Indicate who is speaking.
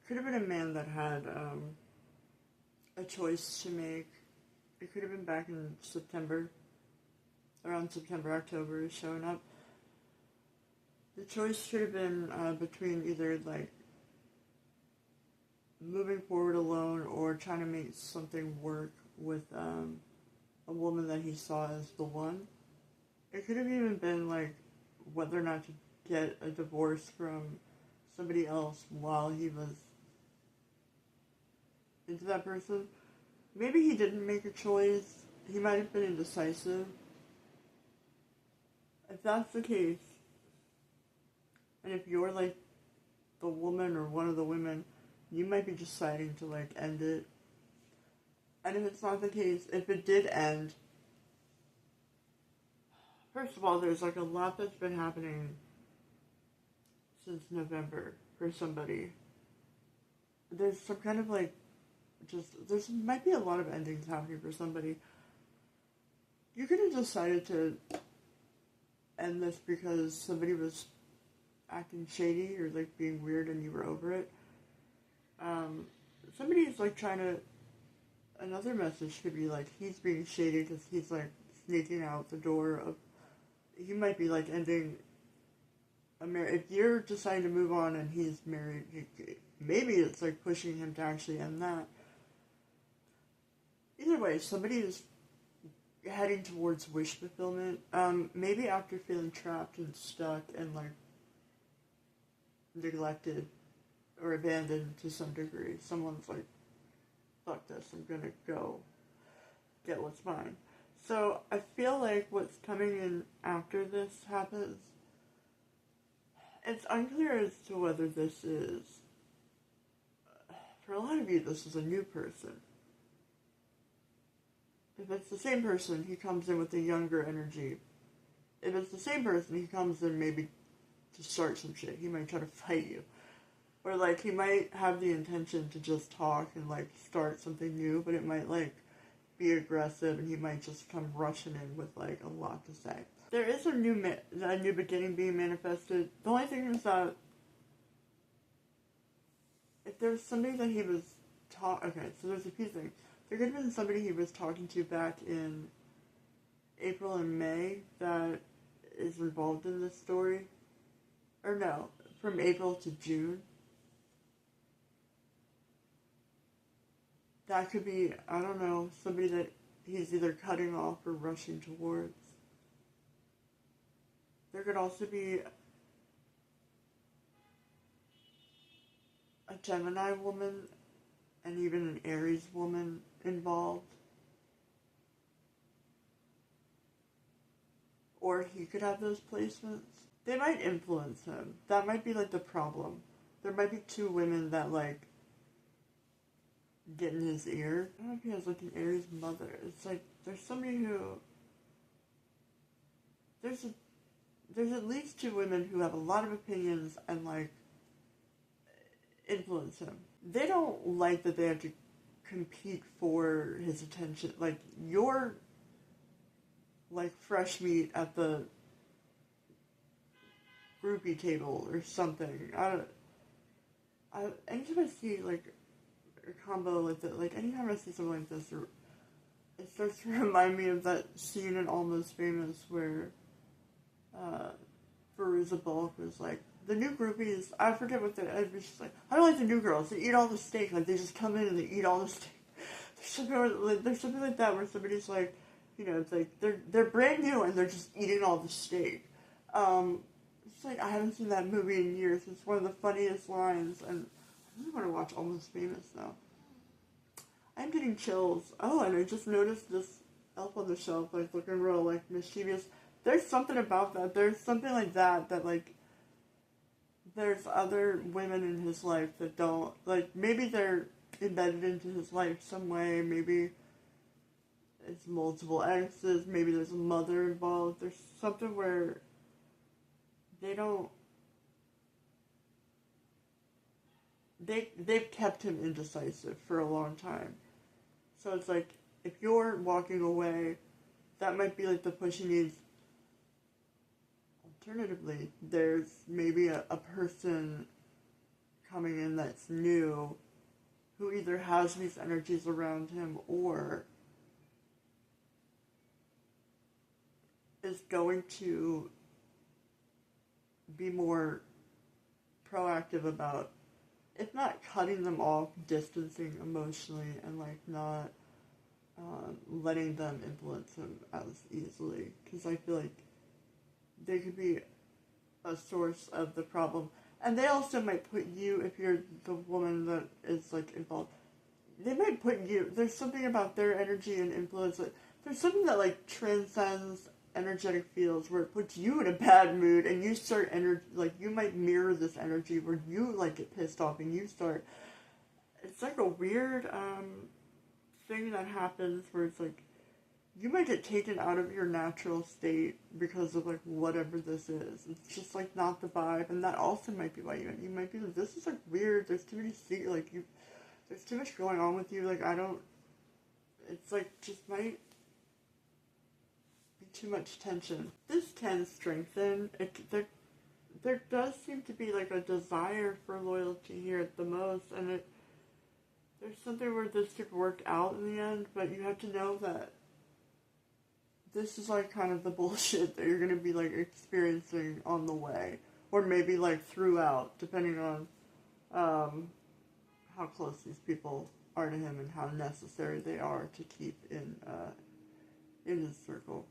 Speaker 1: could have been a man that had a choice to make. It could have been back in September, around September, October, showing up. The choice should have been between either like moving forward alone or trying to make something work with a woman that he saw as the one. It could have even been like whether or not to get a divorce from somebody else while he was into that person. Maybe he didn't make a choice. He might have been indecisive. If that's the case, and if you're like the woman or one of the women, you might be deciding to like end it. And if it's not the case, if it did end, first of all, there's like a lot that's been happening since November for somebody. There's some kind of like, there's might be a lot of endings happening for somebody. You could have decided to end this because somebody was acting shady or like being weird and you were over it. Somebody's like trying to, another message could be like he's being shady because he's like sneaking out the door of, he might be like ending a marriage. If you're deciding to move on and he's married, maybe it's like pushing him to actually end that. Either way, somebody is heading towards wish fulfillment. Maybe after feeling trapped and stuck and like neglected or abandoned to some degree, someone's like, fuck this, I'm gonna go get what's mine. So I feel like what's coming in after this happens, it's unclear as to whether this is, for a lot of you, this is a new person. If it's the same person, he comes in with a younger energy. If it's the same person, he comes in maybe to start some shit. He might try to fight you. Or, like, he might have the intention to just talk and, like, start something new, but it might, like, be aggressive, and he might just come rushing in with, like, a lot to say. There is a new beginning being manifested. The only thing is that if there's somebody that he was okay, so there's a few things. There could have been somebody he was talking to back in April and May that is involved in this story. Or no, from April to June. That could be, I don't know, somebody that he's either cutting off or rushing towards. There could also be a Gemini woman and even an Aries woman involved. Or he could have those placements. They might influence him. That might be like the problem. There might be two women that like get in his ear. I don't know if he has like an Aries mother. It's like there's somebody who there's at least two women who have a lot of opinions and like influence him. They don't like that they have to compete for his attention. Like, you're like fresh meat at the groupie table or something. Anytime I see like a combo like that, like anytime I see something like this, it starts to remind me of that scene in Almost Famous where Veruza Balk was like, the new groupies, I forget what it was just like, I don't like the new girls, they eat all the steak, like they just come in and they eat all the steak. There's something like that where somebody's like, you know, it's like, they're brand new and they're just eating all the steak. It's like, I haven't seen that movie in years, it's one of the funniest lines, and I really want to watch Almost Famous now. I'm getting chills. Oh, and I just noticed this elf on the shelf, like, looking real, like, mischievous. There's something about that, there's something like that, like, there's other women in his life that don't, like, maybe they're embedded into his life some way, maybe it's multiple exes, maybe there's a mother involved, there's something where they've kept him indecisive for a long time. So it's like, if you're walking away, that might be like the push he needs. Alternatively, there's maybe a person coming in that's new, who either has these energies around him or is going to be more proactive about, if not cutting them off, distancing emotionally and like not letting them influence him as easily. Because I feel like they could be a source of the problem. And they also might put you, if you're the woman that is like involved, they might put you, there's something about their energy and influence, that there's something that like transcends energetic fields where it puts you in a bad mood and you start like you might mirror this energy where you like get pissed off and you start, it's like a weird thing that happens where it's like you might get taken out of your natural state because of like whatever this is. It's just like not the vibe, and that also might be why you might be like, this is like weird. There's too many there's too much going on with you. Like I don't. It's like just might be too much tension. This can strengthen. There does seem to be like a desire for loyalty here at the most, and there's something where this could work out in the end, but you have to know that this is like kind of the bullshit that you're going to be like experiencing on the way, or maybe like throughout, depending on how close these people are to him and how necessary they are to keep in his circle.